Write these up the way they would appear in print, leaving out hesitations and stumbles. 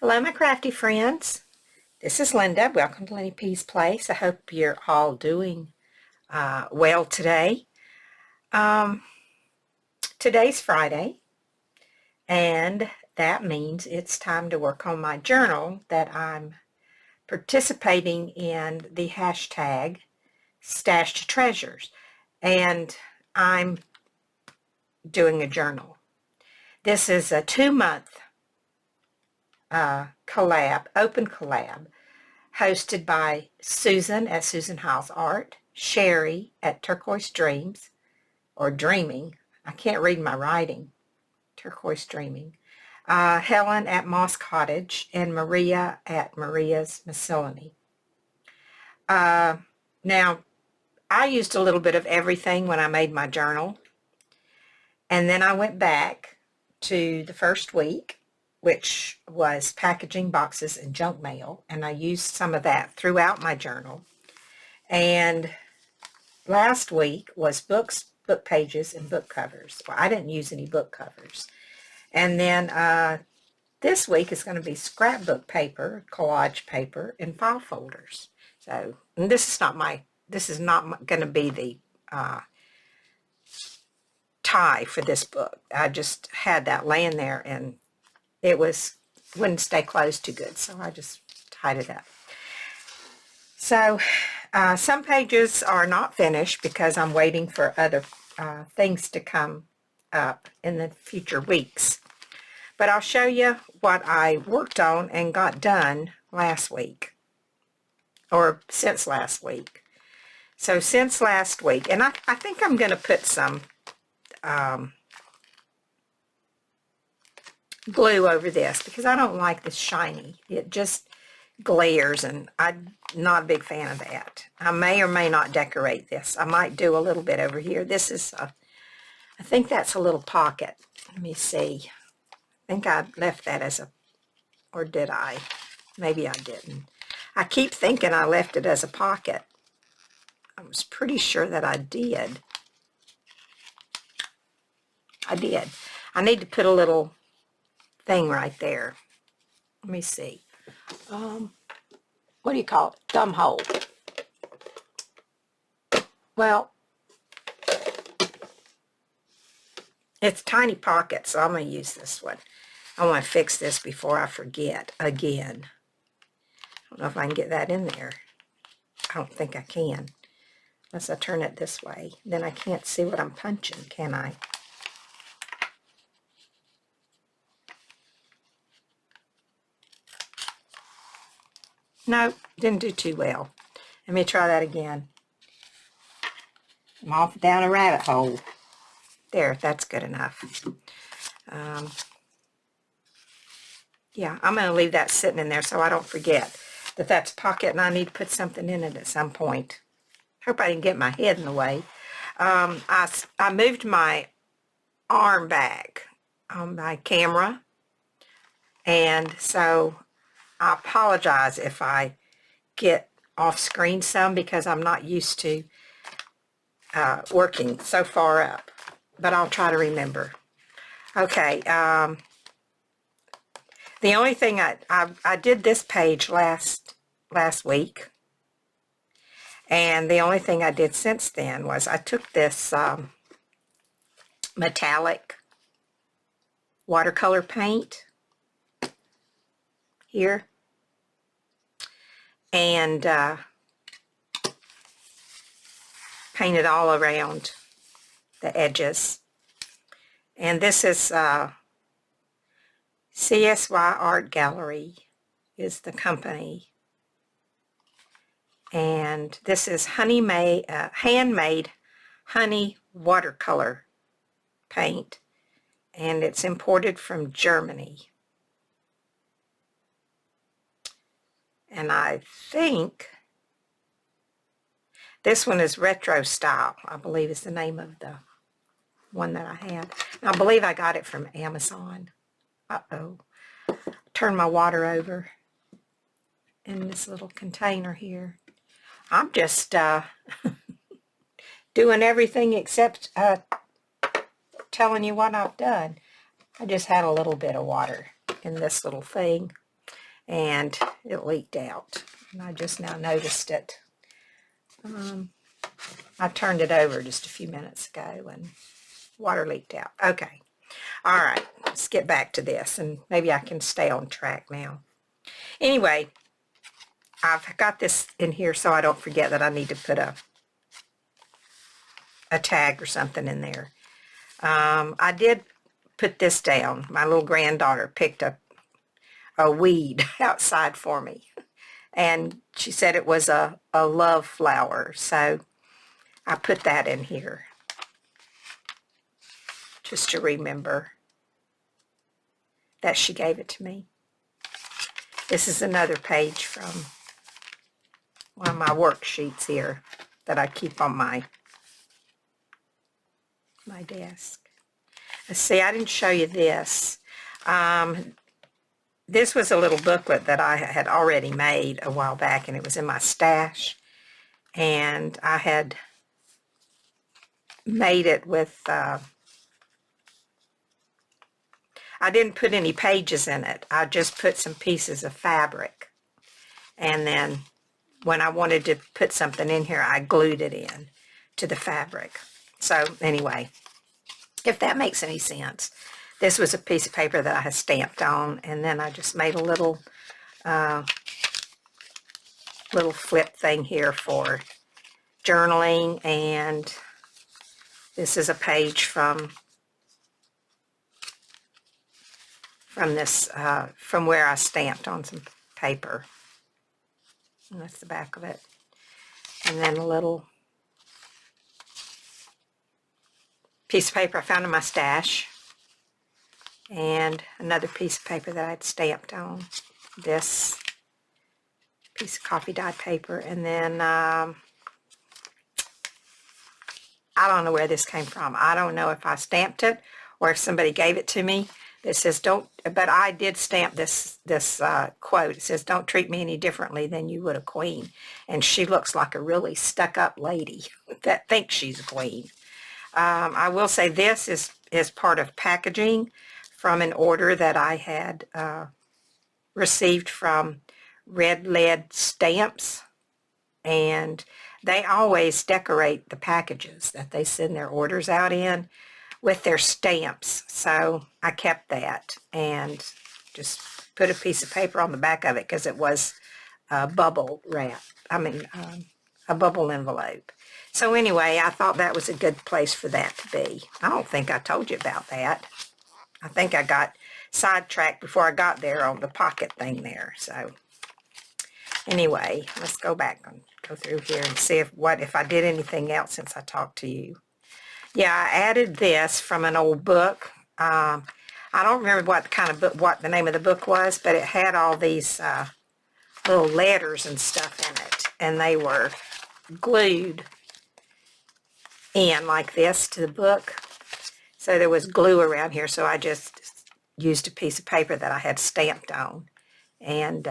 Hello, my crafty friends. This is Linda. Welcome to Lenny P's Place. I hope you're all doing well today. Today's Friday, and that means it's time to work on my journal that I'm participating in the hashtag Stash to Treasures, and I'm doing a journal. This is a 2-month open collab, hosted by Susan at Susan House Art, Sherry at Turquoise Dreams, or Dreaming. I can't read my writing. Turquoise Dreaming. Helen at Moss Cottage, and Maria at Maria's Miscellany. Now, I used a little bit of everything when I made my journal, and then I went back to the first week, which was packaging boxes and junk mail, and I used some of that throughout my journal. And last week was books, book pages, and book covers. Well, I didn't use any book covers. And then this week is going to be scrapbook paper, collage paper, and file folders. So, and this is not going to be the tie for this book. I just had that laying there, and it wouldn't stay closed too good, so I just tied it up. So some pages are not finished because I'm waiting for other things to come up in the future weeks. But I'll show you what I worked on and got done last week, or since last week. So since last week, and I think I'm going to put some glue over this because I don't like this shiny. It just glares, and I'm not a big fan of that. I may or may not decorate this. I might do a little bit over here. This is I think that's a little pocket. Let me see. I think I left that as a, or did I? Maybe I didn't. I keep thinking I left it as a pocket. I was pretty sure that I did. I did. I need to put a little thing right there. Let me see. What do you call it? Thumb hole. Well, it's tiny pocket, so I'm going to use this one. I want to fix this before I forget again. I don't know if I can get that in there. I don't think I can. Unless I turn it this way. Then I can't see what I'm punching, can I? No, didn't do too well. Let me try that again. I'm off down a rabbit hole. There, that's good enough. Yeah, I'm going to leave that sitting in there so I don't forget that that's a pocket and I need to put something in it at some point. Hope I didn't get my head in the way. I moved my arm back on my camera, and so I apologize if I get off screen some because I'm not used to working so far up, but I'll try to remember. Okay, the only thing I did this page last week, and the only thing I did since then was I took this metallic watercolor paint here, and painted all around the edges. And this is CSY Art Gallery is the company, and this is handmade honey watercolor paint, and it's imported from Germany. And I think this one is retro style, I believe is the name of the one that I had. And I believe I got it from Amazon. Uh-oh. Turn my water over in this little container here. I'm just doing everything except telling you what I've done. I just had a little bit of water in this little thing. and it leaked out. And I just now noticed it. I turned it over just a few minutes ago and water leaked out. Okay. All right. Let's get back to this, and maybe I can stay on track now. Anyway, I've got this in here so I don't forget that I need to put a tag or something in there. I did put this down. My little granddaughter picked a weed outside for me, and she said it was a love flower, so I put that in here just to remember that she gave it to me. This is another page from one of my worksheets here that I keep on my desk. Let's see, I didn't show you this. This was a little booklet that I had already made a while back, and it was in my stash. And I had made it with, I didn't put any pages in it. I just put some pieces of fabric. And then when I wanted to put something in here, I glued it in to the fabric. So anyway, if that makes any sense. This was a piece of paper that I had stamped on, and then I just made a little flip thing here for journaling, and this is a page from this from where I stamped on some paper. And that's the back of it. And then a little piece of paper I found in my stash, and another piece of paper that I'd stamped on. This piece of coffee dyed paper, and then I don't know where this came from. I don't know if I stamped it or if somebody gave it to me. It says, don't, but I did stamp this quote. It says, don't treat me any differently than you would a queen. And she looks like a really stuck-up lady that thinks she's a queen. I will say this is part of packaging from an order that I had received from Red Lead Stamps, and they always decorate the packages that they send their orders out in with their stamps. So I kept that and just put a piece of paper on the back of it because it was bubble wrap. A bubble envelope. So anyway, I thought that was a good place for that to be. I don't think I told you about that. I think I got sidetracked before I got there on the pocket thing there. So anyway, let's go back and go through here and see if I did anything else since I talked to you. Yeah, I added this from an old book. I don't remember what the name of the book was, but it had all these little letters and stuff in it, and they were glued in like this to the book. So there was glue around here, so I just used a piece of paper that I had stamped on and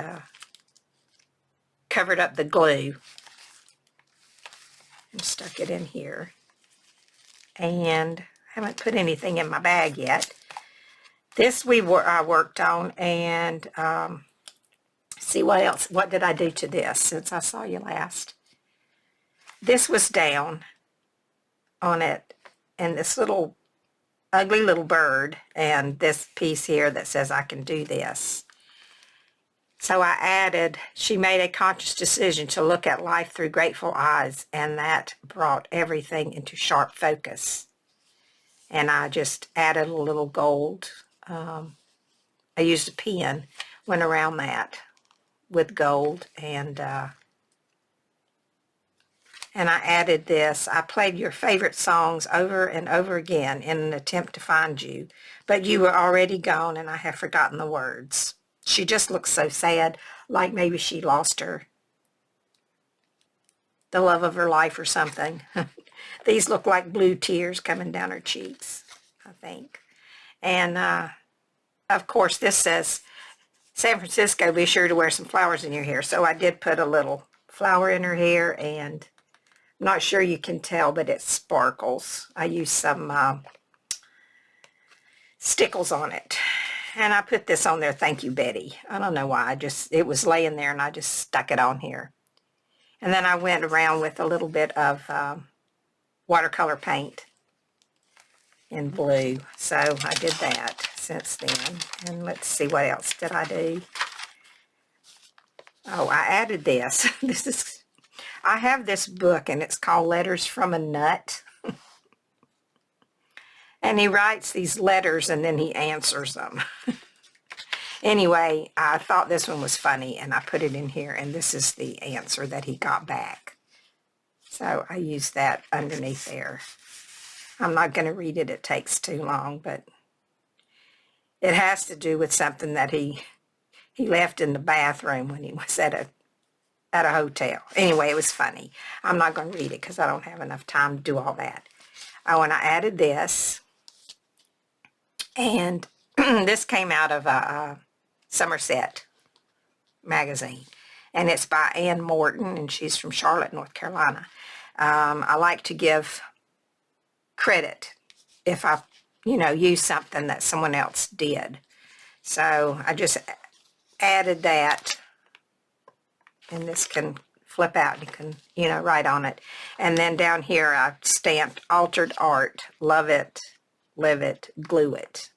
covered up the glue and stuck it in here. And I haven't put anything in my bag yet. This I worked on, and see what else. What did I do to this since I saw you last? This was down on it, and this little ugly little bird, and this piece here that says I can do this. So I added, she made a conscious decision to look at life through grateful eyes, and that brought everything into sharp focus. And I just added a little gold. I used a pen, went around that with gold, and I added this. I played your favorite songs over and over again in an attempt to find you, but you were already gone and I have forgotten the words. She just looks so sad, like maybe she lost the love of her life or something. These look like blue tears coming down her cheeks, I think. And of course this says, San Francisco, be sure to wear some flowers in your hair. So I did put a little flower in her hair, and I'm not sure you can tell, but it sparkles. I used some stickles on it. And I put this on there, thank you, Betty. I don't know why. It was laying there and I just stuck it on here. And then I went around with a little bit of watercolor paint in blue. So I did that since then. And let's see, what else did I do? Oh, I added this. I have this book and it's called Letters from a Nut. And he writes these letters and then he answers them. Anyway, I thought this one was funny and I put it in here, and this is the answer that he got back. So I used that underneath there. I'm not going to read it. It takes too long, but it has to do with something that he left in the bathroom when he was at a hotel. Anyway, it was funny. I'm not going to read it because I don't have enough time to do all that. Oh, and I added this, and this came out of a Somerset magazine, and it's by Ann Morton, and she's from Charlotte, North Carolina. I like to give credit if I, use something that someone else did. So I just added that, and this can flip out. You can, write on it. And then down here I stamped Altered Art, Love It, Live It, Glue It.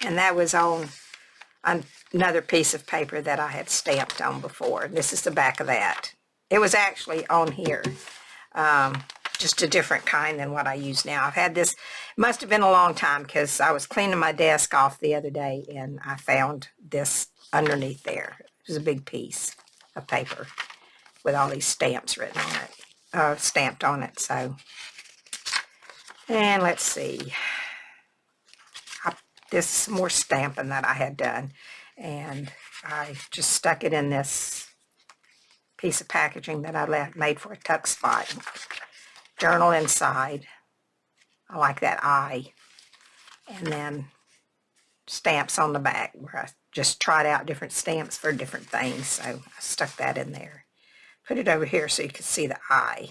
And that was on another piece of paper that I had stamped on before. This is the back of that. It was actually on here, just a different kind than what I use now. I've had this, must have been a long time, because I was cleaning my desk off the other day and I found this underneath there. It was a big piece of paper with all these stamps written on it, stamped on it. So, and let's see. This is some more stamping that I had done, and I just stuck it in this piece of packaging that I made for a tuck spot. Journal inside. I like that eye. And then stamps on the back where I just tried out different stamps for different things. So I stuck that in there. Put it over here so you can see the eye.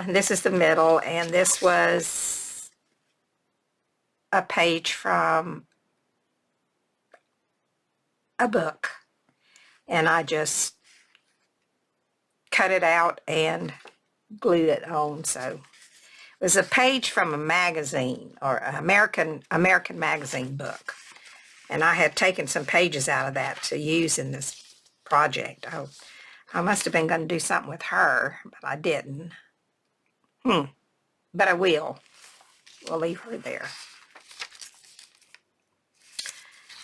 This is the middle, and this was a page from a book, and I just cut it out and glued it on. So it was a page from a magazine, or an American magazine book, and I had taken some pages out of that to use in this project. Oh, I must have been going to do something with her, but I didn't. But I will. We'll leave her there.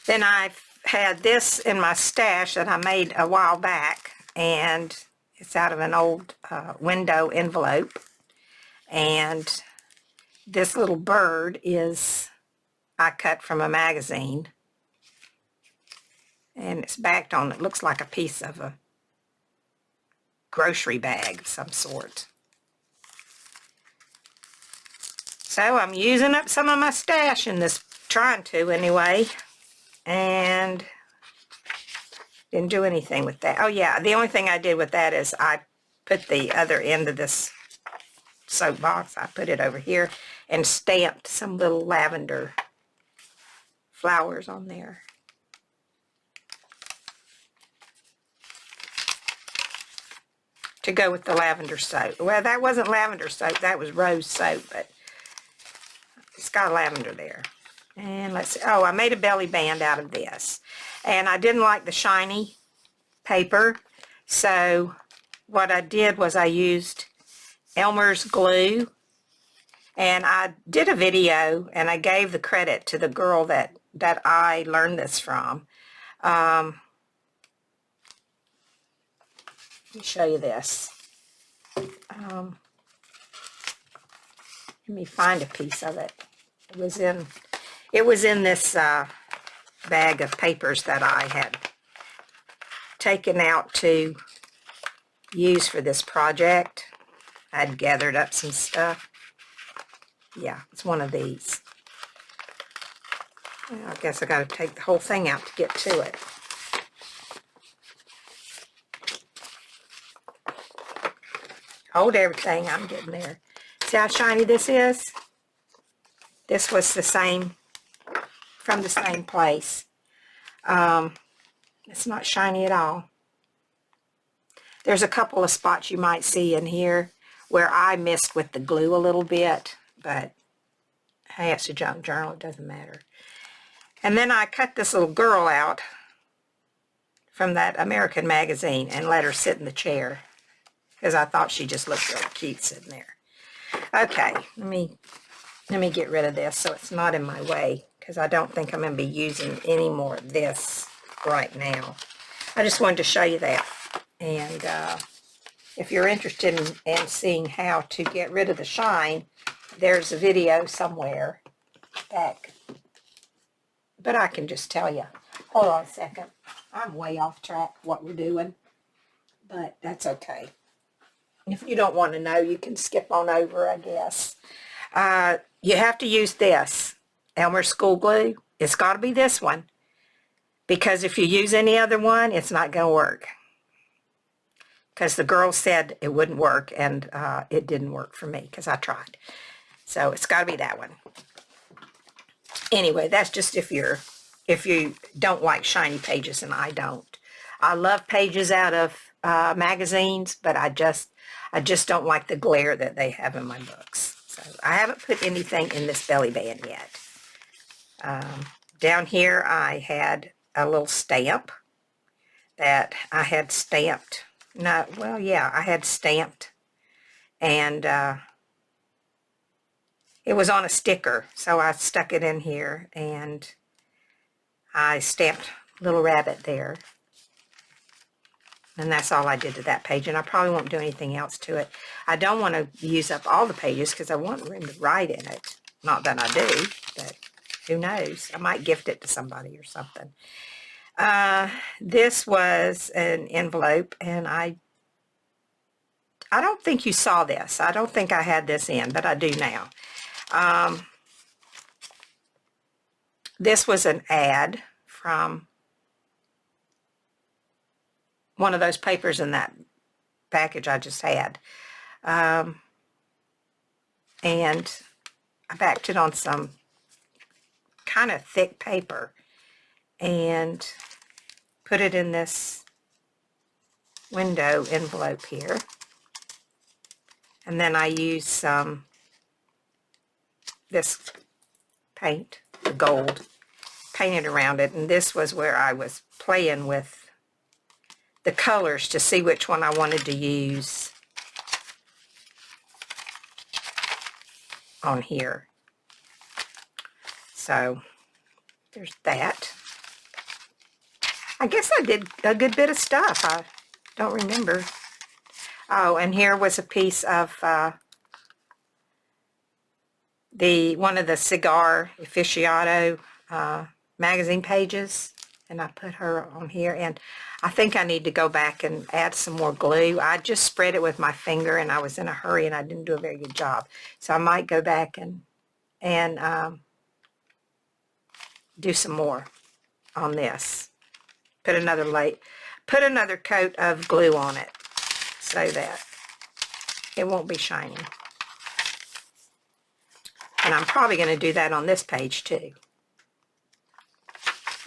Then I've had this in my stash that I made a while back, and it's out of an old window envelope. And this little bird I cut from a magazine, and it's backed on. It looks like a piece of a grocery bag of some sort. So I'm using up some of my stash in this, trying to anyway. And didn't do anything with that. Oh yeah, the only thing I did with that is I put the other end of this soapbox, I put it over here and stamped some little lavender flowers on there. To go with the lavender soap. Well, that wasn't lavender soap, that was rose soap, but it's got lavender there. And let's see. Oh, I made a belly band out of this. And I didn't like the shiny paper. So what I did was I used Elmer's glue. And I did a video and I gave the credit to the girl that I learned this from. Let me show you this. Let me find a piece of it. It was in this bag of papers that I had taken out to use for this project. I'd gathered up some stuff. Yeah, it's one of these. Well, I guess I got to take the whole thing out to get to it. Hold everything, I'm getting there. See how shiny this is? This was the same, from the same place. It's not shiny at all. There's a couple of spots you might see in here where I missed with the glue a little bit, but hey, it's a junk journal, it doesn't matter. And then I cut this little girl out from that American magazine and let her sit in the chair because I thought she just looked really cute sitting there. Okay, let me get rid of this so it's not in my way, because I don't think I'm going to be using any more of this right now. I just wanted to show you that. And if you're interested in seeing how to get rid of the shine, there's a video somewhere back. But I can just tell you. Hold on a second. I'm way off track what we're doing, but that's okay. If you don't want to know, you can skip on over, I guess. You have to use this Elmer School Glue. It's got to be this one, because if you use any other one, it's not going to work. Because the girl said it wouldn't work, and it didn't work for me because I tried. So it's got to be that one. Anyway, that's just if you don't like shiny pages, and I don't. I love pages out of magazines, but I just don't like the glare that they have in my books. So I haven't put anything in this belly band yet. Down here I had a little stamp that I had stamped. No, well, yeah, I had stamped, and it was on a sticker, so I stuck it in here, and I stamped Little Rabbit there. And that's all I did to that page, and I probably won't do anything else to it. I don't want to use up all the pages because I want room to write in it. Not that I do, but who knows? I might gift it to somebody or something. This was an envelope, and I don't think you saw this. I don't think I had this in, but I do now. This was an ad from one of those papers in that package I just had. And I backed it on some kind of thick paper and put it in this window envelope here. And then I used some, this paint, the gold, painted around it. And this was where I was playing with the colors to see which one I wanted to use on here. So there's that. I guess I did a good bit of stuff. I don't remember. Oh, and here was a piece of one of the Cigar Aficionado magazine pages, and I put her on here. And I think I need to go back and add some more glue. I just spread it with my finger, and I was in a hurry, and I didn't do a very good job. So I might go back and do some more on this. Put another coat of glue on it so that it won't be shiny. And I'm probably going to do that on this page too.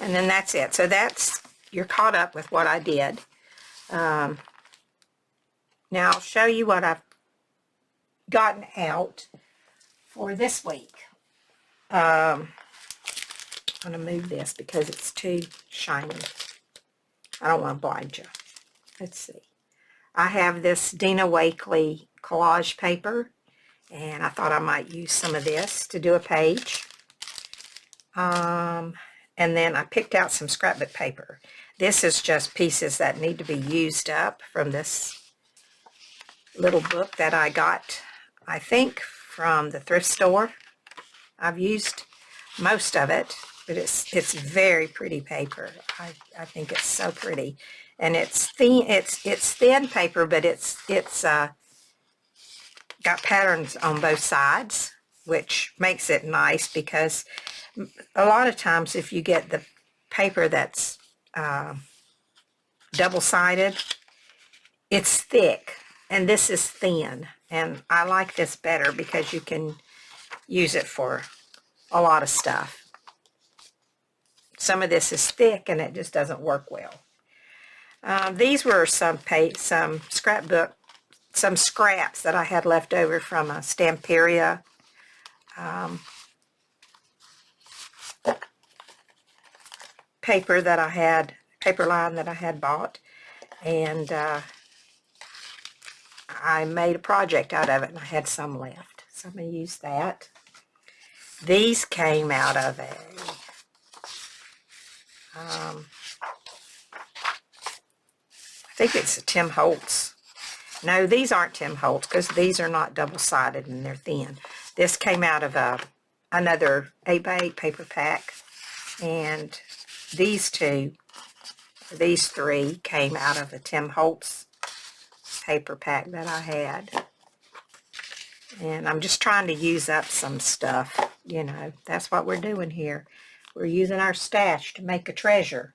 And then that's it. So you're caught up with what I did. Now I'll show you what I've gotten out for this week. I'm going to move this because it's too shiny. I don't want to blind you. Let's see. I have this Dina Wakley collage paper, and I thought I might use some of this to do a page. And then I picked out some scrapbook paper. This is just pieces that need to be used up from this little book that I got, I think, from the thrift store. I've used most of it, but it's very pretty paper. I think it's so pretty, and it's thin. It's thin paper, but it's got patterns on both sides, which makes it nice, because a lot of times if you get the paper that's double-sided, it's thick, and this is thin, and I like this better because you can use it for a lot of stuff. Some of this is thick and it just doesn't work well. These were some scrapbook, some scraps that I had left over from a Stamperia paper line that I had bought, and I made a project out of it, and I had some left, so I'm going to use that. These came out of a I think it's a Tim Holtz. No, these aren't Tim Holtz, because these are not double-sided and they're thin. This came out of another 8x8 paper pack, and these three came out of a Tim Holtz paper pack that I had. And I'm just trying to use up some stuff, you know. That's what we're doing here. We're using our stash to make a treasure.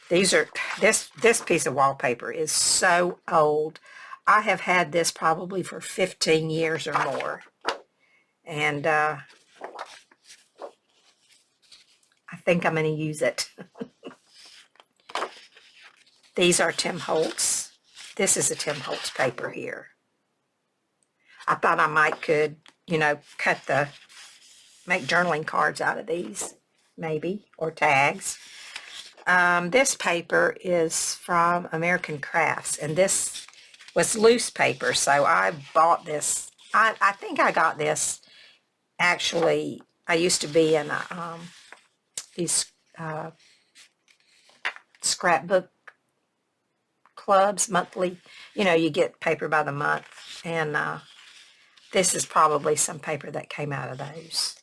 This piece of wallpaper is so old. I have had this probably for 15 years or more. And I think I'm going to use it. These are Tim Holtz. This is a Tim Holtz paper here. I thought I could, you know, make journaling cards out of these, maybe, or tags. This paper is from American Crafts, and this was loose paper, so I bought this. I think I got this, actually, I used to be in these scrapbook clubs, monthly, you know, you get paper by the month, and this is probably some paper that came out of those.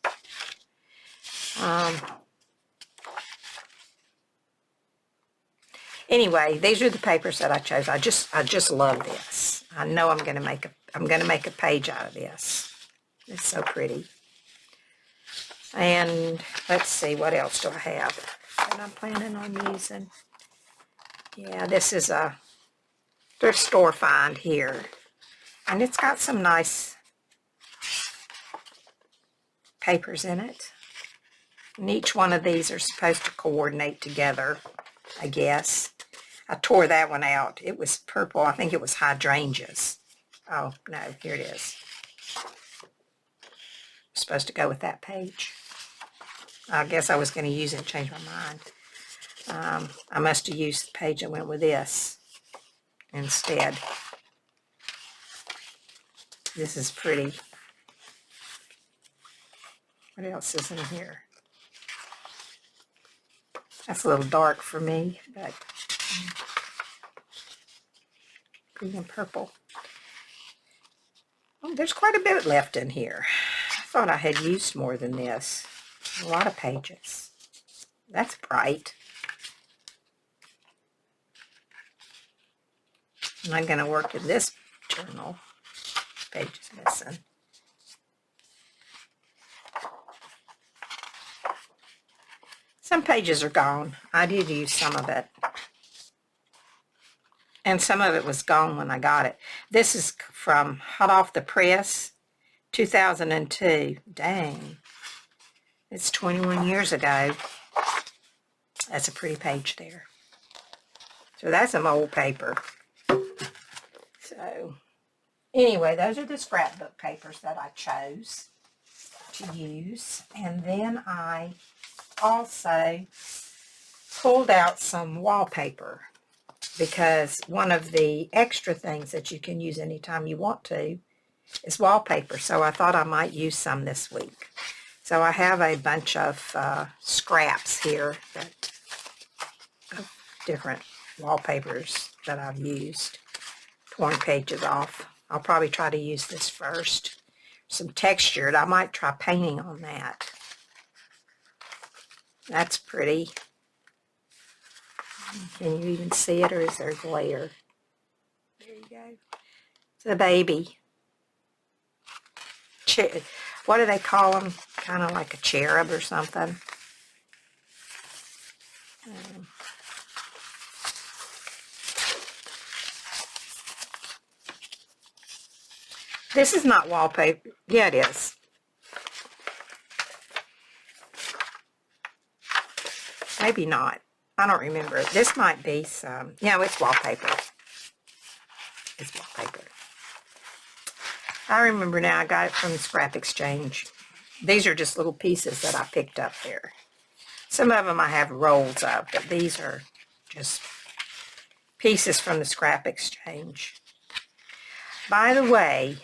Anyway, these are the papers that I chose. I just love this. I know I'm going to make a page out of this. It's so pretty. And let's see, what else do I have that I'm planning on using? Yeah, this is a thrift store find here, and it's got some nice papers in it. And each one of these are supposed to coordinate together, I guess. I tore that one out. It was purple. I think it was hydrangeas. Oh, no, here it is. It's supposed to go with that page. I guess I was going to use it and change my mind. I must have used the page that went with this instead. This is pretty. What else is in here? That's a little dark for me, but green and purple. Oh, there's quite a bit left in here. I thought I had used more than this. A lot of pages. That's bright. And I'm going to work in this journal. Page is missing. Some pages are gone. I did use some of it. And some of it was gone when I got it. This is from hot off the press, 2002. Dang. It's 21 years ago. That's a pretty page there. So that's some old paper. So anyway, those are the scrapbook papers that I chose to use. And then I also pulled out some wallpaper, because one of the extra things that you can use anytime you want to is wallpaper. So I thought I might use some this week. So I have a bunch of scraps here of different wallpapers that I've used. Torn pages off. I'll probably try to use this first. Some textured. I might try painting on that. That's pretty. Can you even see it, or is there glare? There you go. It's a baby. What do they call them? Kind of like a cherub or something. This is not wallpaper. Yeah, it is. Maybe not. I don't remember. This might be some, it's wallpaper. It's wallpaper. I remember now, I got it from the scrap exchange. These are just little pieces that I picked up there. Some of them I have rolls of, but these are just pieces from the scrap exchange. By the way,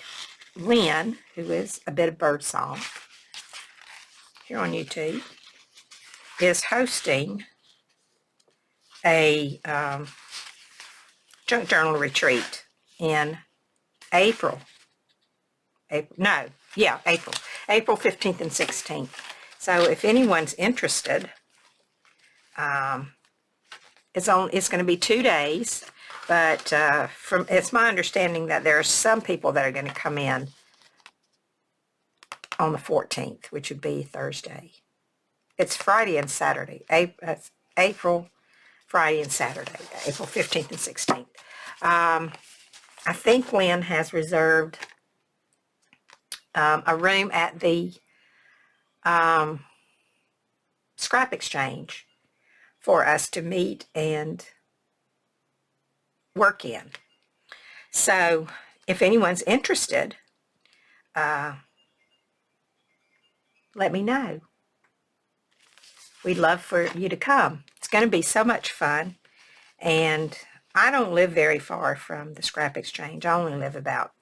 Lynn, who is a bit of birdsong here on YouTube, is hosting a junk journal retreat in April. April 15th and 16th. So if anyone's interested, it's going to be 2 days, but it's my understanding that there are some people that are going to come in on the 14th, which would be Thursday. It's Friday and Saturday. April, Friday and Saturday, April 15th and 16th. I think Lynn has reserved a room at the scrap exchange for us to meet and work in. So if anyone's interested, let me know. We'd love for you to come. It's going to be so much fun, and I don't live very far from the scrap exchange. I only live about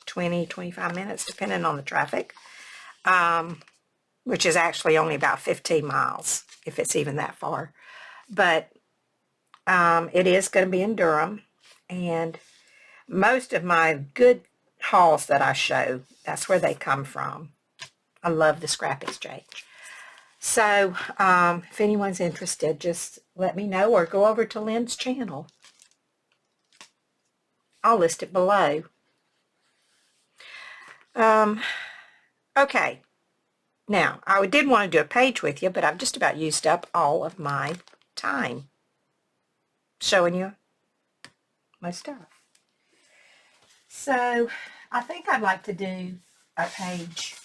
20-25 minutes, depending on the traffic, which is actually only about 15 miles, if it's even that far. But it is going to be in Durham, and most of my good hauls that I show, that's where they come from. I love the scrap exchange. So if anyone's interested, just let me know, or go over to Lynn's channel. I'll list it below. Okay, now I did want to do a page with you, but I've just about used up all of my time showing you my stuff. So I think I'd like to do a page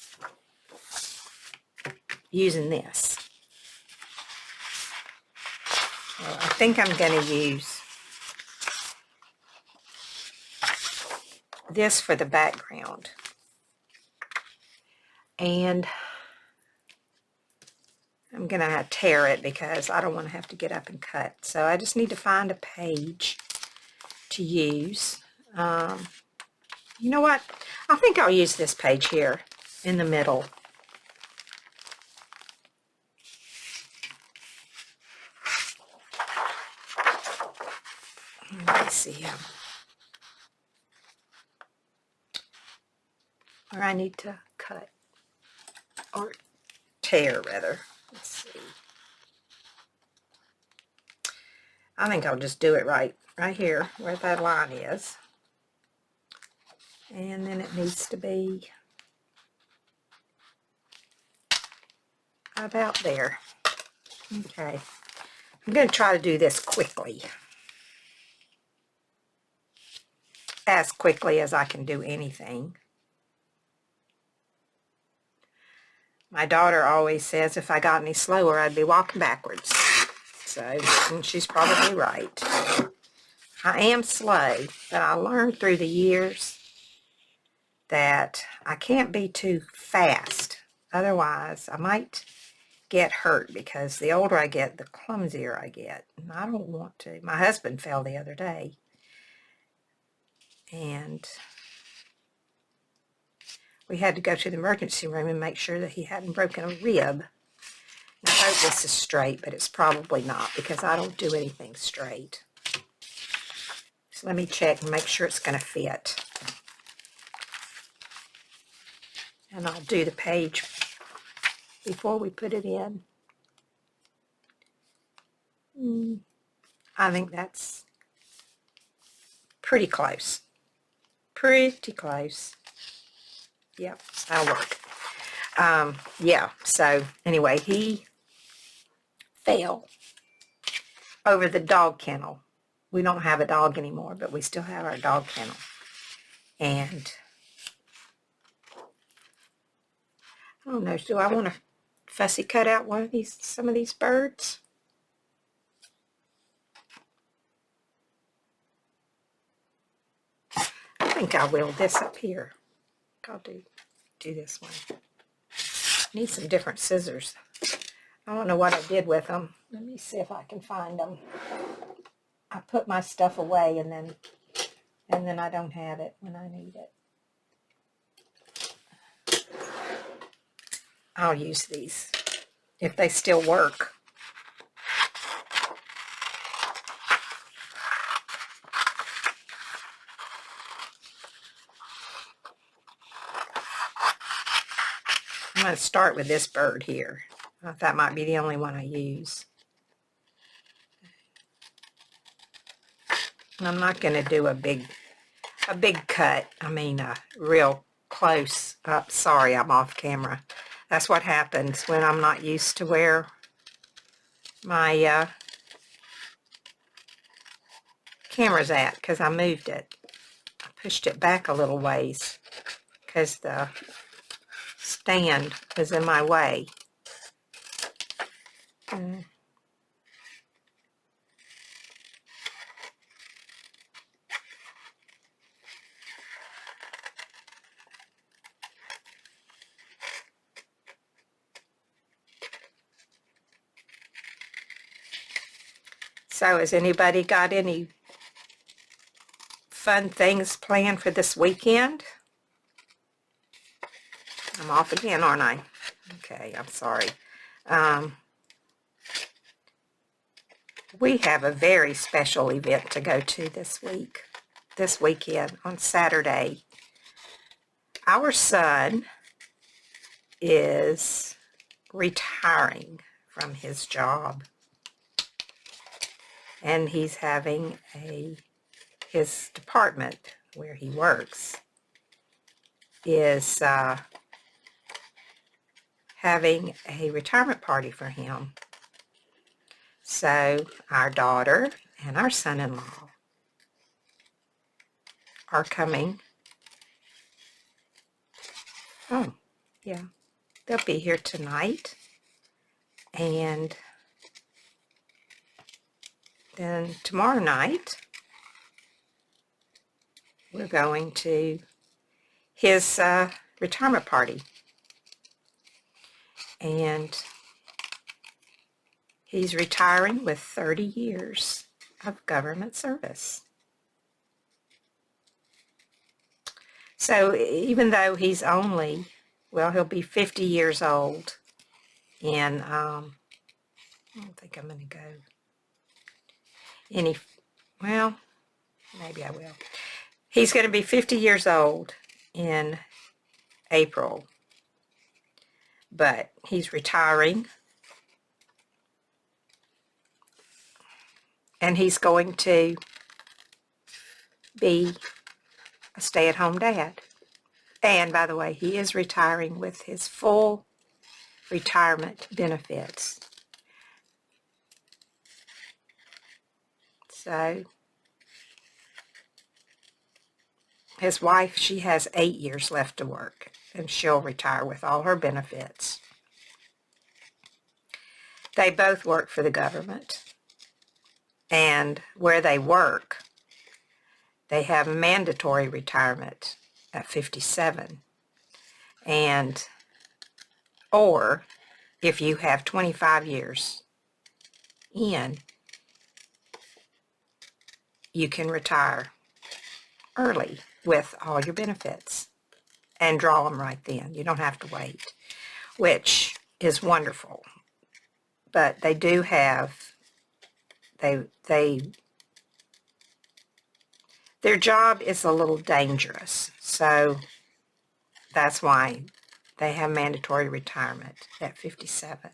using this. Well, I think I'm going to use this for the background. And I'm going to tear it because I don't want to have to get up and cut. So I just need to find a page to use. You know what? I think I'll use this page here in the middle. Let's see where I need to cut, or tear rather. Let's see. I think I'll just do it right here where that line is. And then it needs to be about there. Okay. I'm going to try to do this quickly. As quickly as I can do anything. My daughter always says if I got any slower, I'd be walking backwards. So, and she's probably right. I am slow, but I learned through the years that I can't be too fast. Otherwise, I might get hurt, because the older I get, the clumsier I get. And I don't want to. My husband fell the other day, and we had to go to the emergency room and make sure that he hadn't broken a rib. I hope this is straight, but it's probably not, because I don't do anything straight. So let me check and make sure it's going to fit. And I'll do the page before we put it in. I think that's pretty close. Pretty close. Yep, that'll work. Yeah, so anyway, he fell over the dog kennel. We don't have a dog anymore, but we still have our dog kennel. And I don't know, do I want to fussy cut out some of these birds? think I will this up here. I'll do this one. Need some different scissors. I don't know what I did with them. Let me see if I can find them. I put my stuff away and then I don't have it when I need it. I'll use these if they still work. I'm going to start with this bird here. That might be the only one I use. And I'm not going to do a big cut. I mean, real close up. Sorry, I'm off camera. That's what happens when I'm not used to where my camera's at, because I moved it. I pushed it back a little ways because the stand was in my way. So has anybody got any fun things planned for this weekend? I'm off again, aren't I? Okay, I'm sorry. We have a very special event to go to this weekend, on Saturday. Our son is retiring from his job, and he's having his department where he works is having a retirement party for him. So our daughter and our son-in-law are coming. Oh, yeah. They'll be here tonight. And then tomorrow night, we're going to his retirement party. And he's retiring with 30 years of government service. So even though he's only, well, he'll be 50 years old in, I don't think I'm going to go well, maybe I will. He's going to be 50 years old in April, but he's retiring, and he's going to be a stay-at-home dad. And by the way, he is retiring with his full retirement benefits. So his wife, she has 8 years left to work, and she'll retire with all her benefits. They both work for the government, and where they work, they have mandatory retirement at 57. Or if you have 25 years in, you can retire early with all your benefits and draw them right then. You don't have to wait, which is wonderful. But they do have, their job is a little dangerous, so that's why they have mandatory retirement at 57.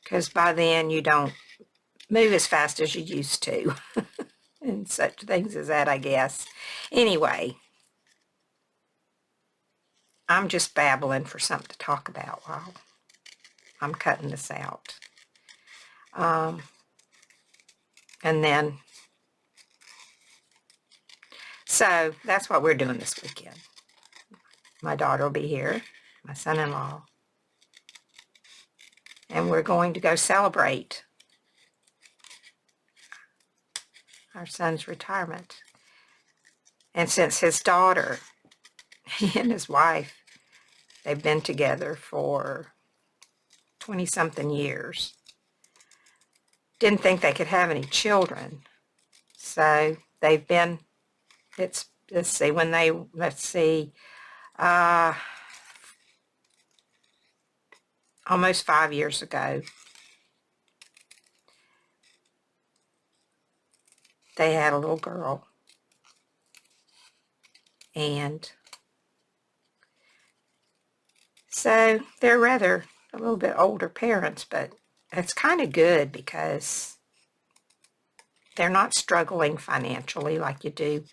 Because by then you don't move as fast as you used to. And such things as that, I guess. Anyway, I'm just babbling for something to talk about while I'm cutting this out. And then, so that's what we're doing this weekend. My daughter will be here, my son-in-law, and we're going to go celebrate our son's retirement. And since his daughter, he and his wife, they've been together for 20-something years, didn't think they could have any children. So they've been, let's see, almost 5 years ago, they had a little girl. And so they're rather a little bit older parents, but it's kind of good because they're not struggling financially like you do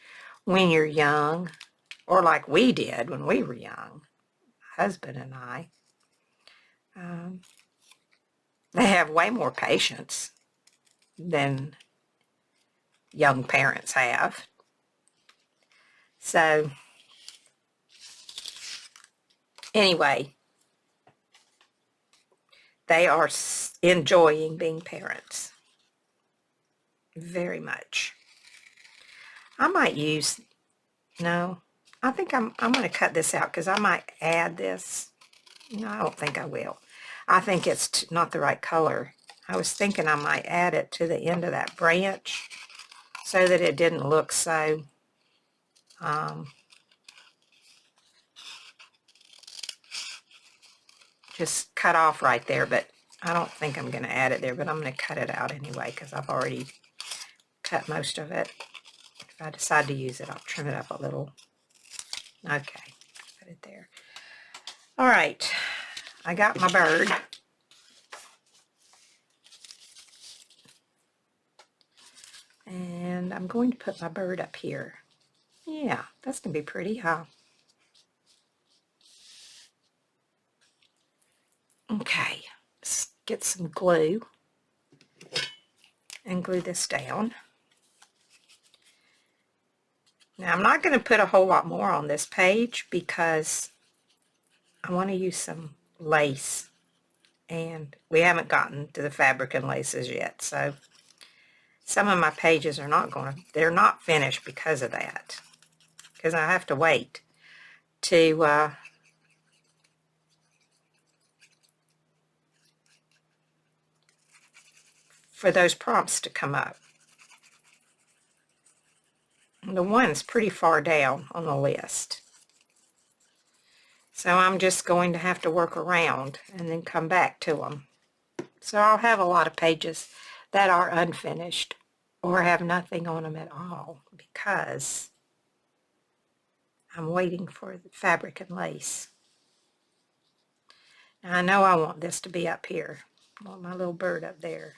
when you're young, or like we did when we were young, husband and I. They have way more patience than young parents have. So anyway, they are enjoying being parents very much. I might use, no, I think I'm going to cut this out because I might add this. No, I don't think I will. I think it's not the right color. I was thinking I might add it to the end of that branch so that it didn't look so just cut off right there, but I don't think I'm going to add it there, but I'm going to cut it out anyway because I've already cut most of it. If I decide to use it, I'll trim it up a little. Okay, put it there. All right, I got my bird. And I'm going to put my bird up here. Yeah, that's going to be pretty, huh? Okay, let's get some glue and glue this down. Now, I'm not going to put a whole lot more on this page because I want to use some lace. And we haven't gotten to the fabric and laces yet, so some of my pages are they're not finished because of that. Because I have to wait to for those prompts to come up. And the one's pretty far down on the list. So I'm just going to have to work around and then come back to them. So I'll have a lot of pages that are unfinished or have nothing on them at all because I'm waiting for the fabric and lace. Now I know I want this to be up here. I want my little bird up there.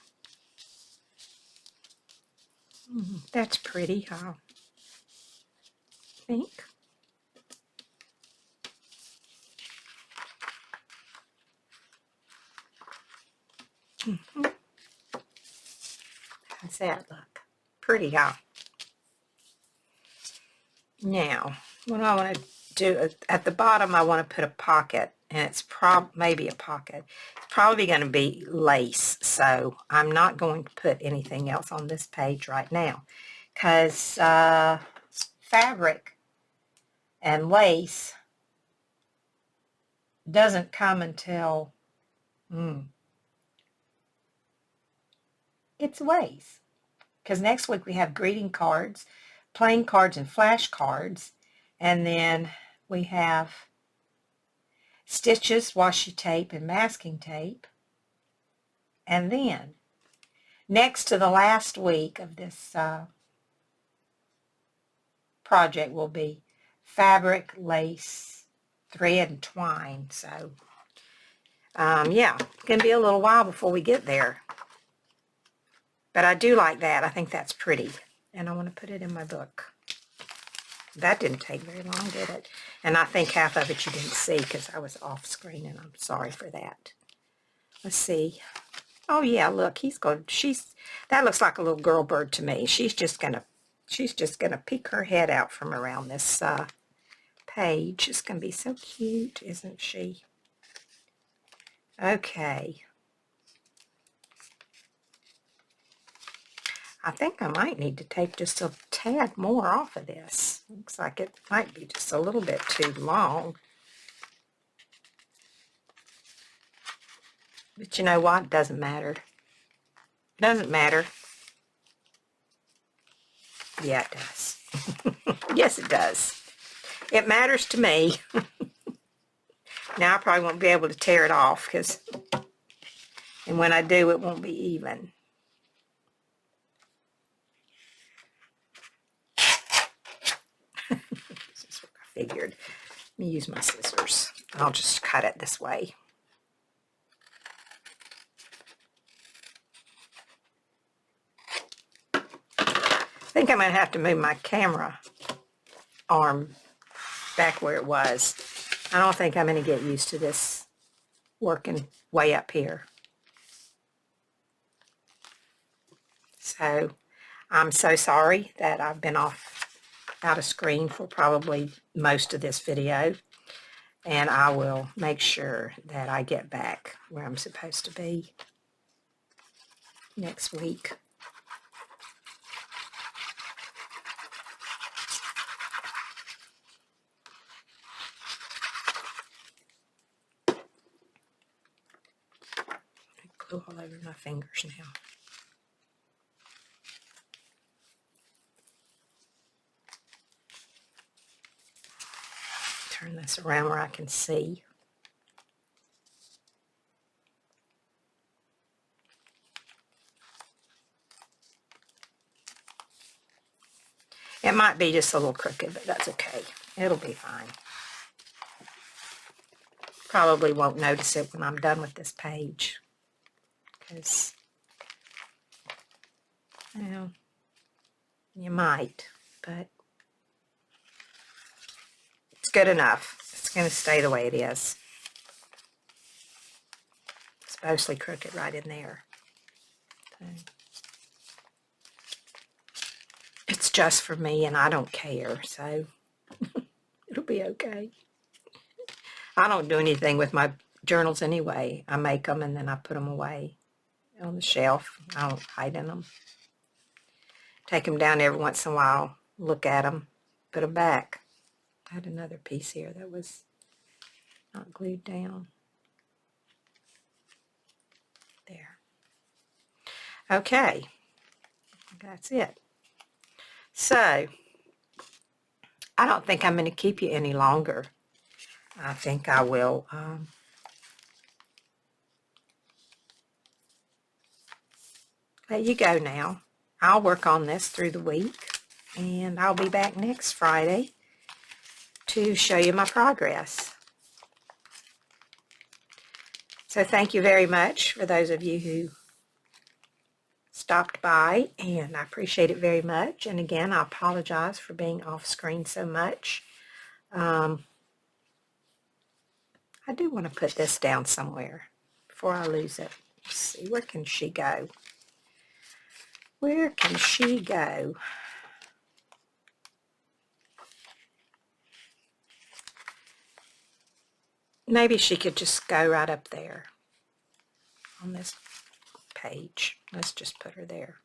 That's pretty, huh? I think. How's that look? Pretty, huh? Now, what I want to do, at the bottom I want to put a pocket, and it's maybe a pocket. It's probably going to be lace, so I'm not going to put anything else on this page right now because fabric and lace doesn't come until it's ways. Because next week we have greeting cards, playing cards, and flashcards. And then we have stitches, washi tape, and masking tape. And then next to the last week of this project will be fabric, lace, thread, and twine. So yeah, it's going to be a little while before we get there. But I do like that. I think that's pretty. And I want to put it in my book. That didn't take very long, did it? And I think half of it you didn't see because I was off screen, and I'm sorry for that. Let's see. Oh yeah, look, that looks like a little girl bird to me. She's just gonna peek her head out from around this page. It's gonna be so cute, isn't she? Okay. I think I might need to take just a tad more off of this. Looks like it might be just a little bit too long. But you know what? It doesn't matter. It doesn't matter. Yeah, it does. Yes, it does. It matters to me. Now I probably won't be able to tear it off, and when I do, it won't be even. This is what I figured. Let me use my scissors. I'll just cut it this way. I think I'm going to have to move my camera arm back where it was. I don't think I'm going to get used to this working way up here. So I'm so sorry that I've been out of screen for probably most of this video, and I will make sure that I get back where I'm supposed to be next week. Glue all over my fingers now. Turn this around where I can see. It might be just a little crooked, but that's okay. It'll be fine. Probably won't notice it when I'm done with this page, because, well, you might, but it's good enough. It's going to stay the way it is. It's mostly crooked right in there. So, it's just for me, and I don't care, so it'll be okay. I don't do anything with my journals anyway. I make them and then I put them away on the shelf. I don't hide in them. Take them down every once in a while, look at them, put them back. I had another piece here that was not glued down. There. Okay, that's it. So, I don't think I'm going to keep you any longer. I think I will let you go now. I'll work on this through the week, and I'll be back next Friday to show you my progress. So thank you very much for those of you who stopped by, and I appreciate it very much. And again, I apologize for being off screen so much. I do want to put this down somewhere before I lose it. Let's see, where can she go? Where can she go? Maybe she could just go right up there on this page. Let's just put her there.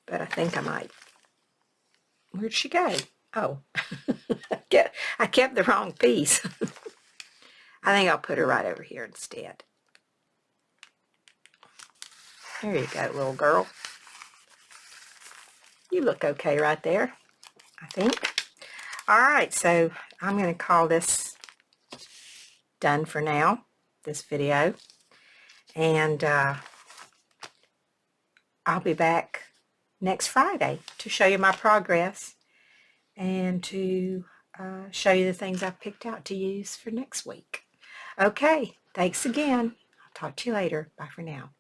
But I think I might. Where'd she go? Oh, I kept the wrong piece. I think I'll put her right over here instead. There you go, little girl. You look okay right there, I think. All right, so I'm going to call this done for now, this video. And I'll be back next Friday to show you my progress and to show you the things I've picked out to use for next week. Okay, thanks again. I'll talk to you later. Bye for now.